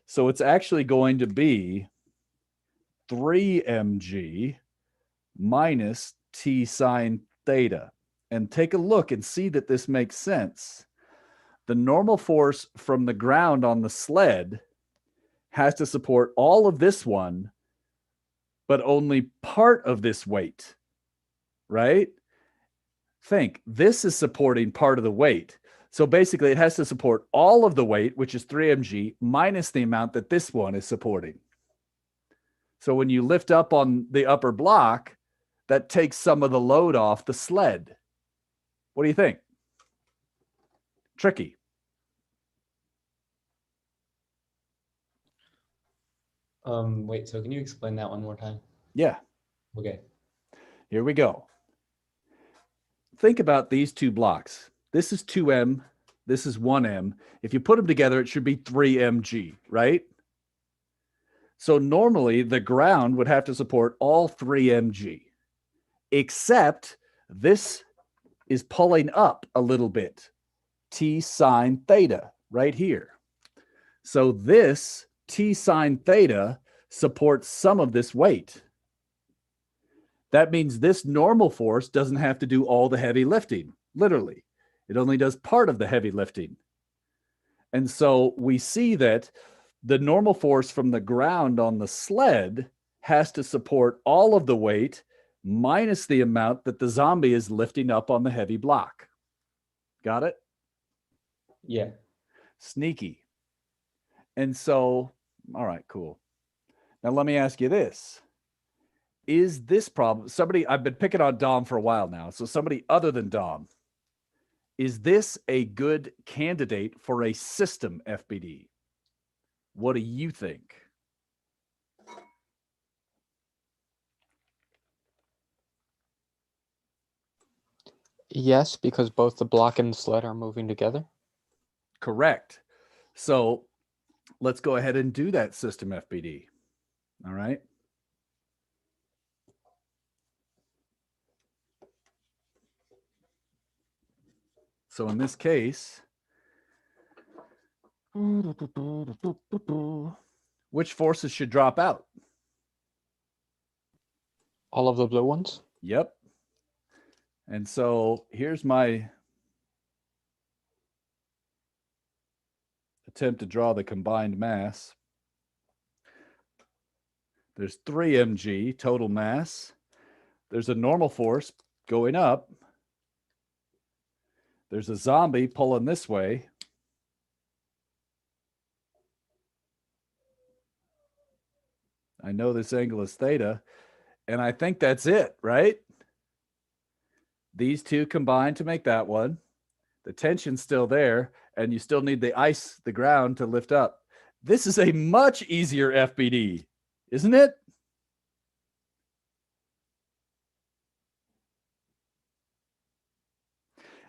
S1: So it's actually going to be 3mg minus T sine theta. And take a look and see that this makes sense. The normal force from the ground on the sled has to support all of this one, but only part of this weight, right? Think, this is supporting part of the weight. So basically it has to support all of the weight, which is 3mg, minus the amount that this one is supporting. So when you lift up on the upper block, that takes some of the load off the sled. What do you think? Tricky.
S5: Wait, so can you explain that one more time?
S1: Yeah.
S5: Okay.
S1: Here we go. Think about these two blocks. This is 2m. This is 1m. If you put them together, it should be 3mg, right? So normally the ground would have to support all 3mg, except this is pulling up a little bit. T sine theta right here. So this T sine theta supports some of this weight. That means this normal force doesn't have to do all the heavy lifting, literally. It only does part of the heavy lifting. And so we see that the normal force from the ground on the sled has to support all of the weight minus the amount that the zombie is lifting up on the heavy block. Got it?
S5: Yeah.
S1: Sneaky. And so, all right, cool. Now let me ask you this. Is this problem, somebody, I've been picking on Dom for a while now, so somebody other than Dom, is this a good candidate for a system FBD? What do you think?
S4: Yes, because both the block and the sled are moving together.
S1: Correct. So let's go ahead and do that system FBD. All right. So in this case, which forces should drop out?
S4: All of the blue ones.
S1: Yep. And so here's my attempt to draw the combined mass. There's 3mg total mass. There's a normal force going up. There's a zombie pulling this way. I know this angle is theta, and I think that's it, right? These two combine to make that one. The tension's still there, and you still need the ground to lift up. This is a much easier FBD, isn't it?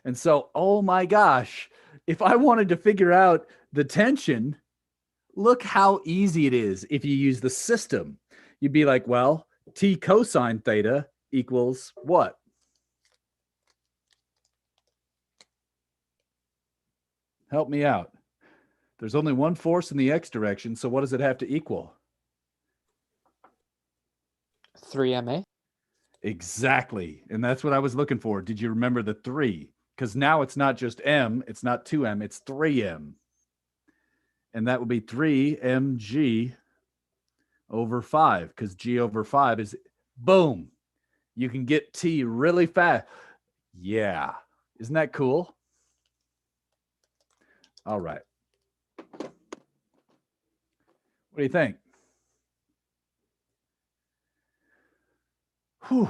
S1: And so, oh my gosh, if I wanted to figure out the tension, look how easy it is if you use the system. You'd be like, well, T cosine theta equals what? Help me out. There's only one force in the x direction, so what does it have to equal?
S4: 3ma.
S1: Exactly. And that's what I was looking for. Did you remember the 3? Because now it's not just M, it's not 2M, it's 3M. And that would be 3mg over 5, because g over 5 is, boom, you can get t really fast. Yeah. Isn't that cool? All right. What do you think? Whew.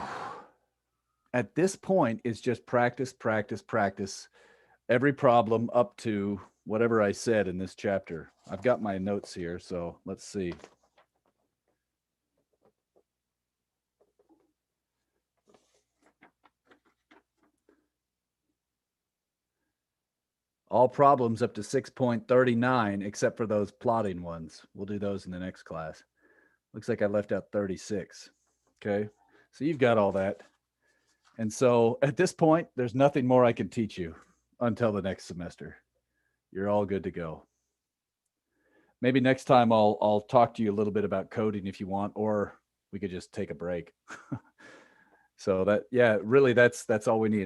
S1: At this point, it's just practice, practice, practice. Every problem up to whatever I said in this chapter. I've got my notes here, so let's see. All problems up to 6.39, except for those plotting ones. We'll do those in the next class. Looks like I left out 36. Okay, so you've got all that. And so at this point, there's nothing more I can teach you until the next semester. You're all good to go. Maybe next time I'll talk to you a little bit about coding if you want, or we could just take a break. So that, yeah, really that's all we need.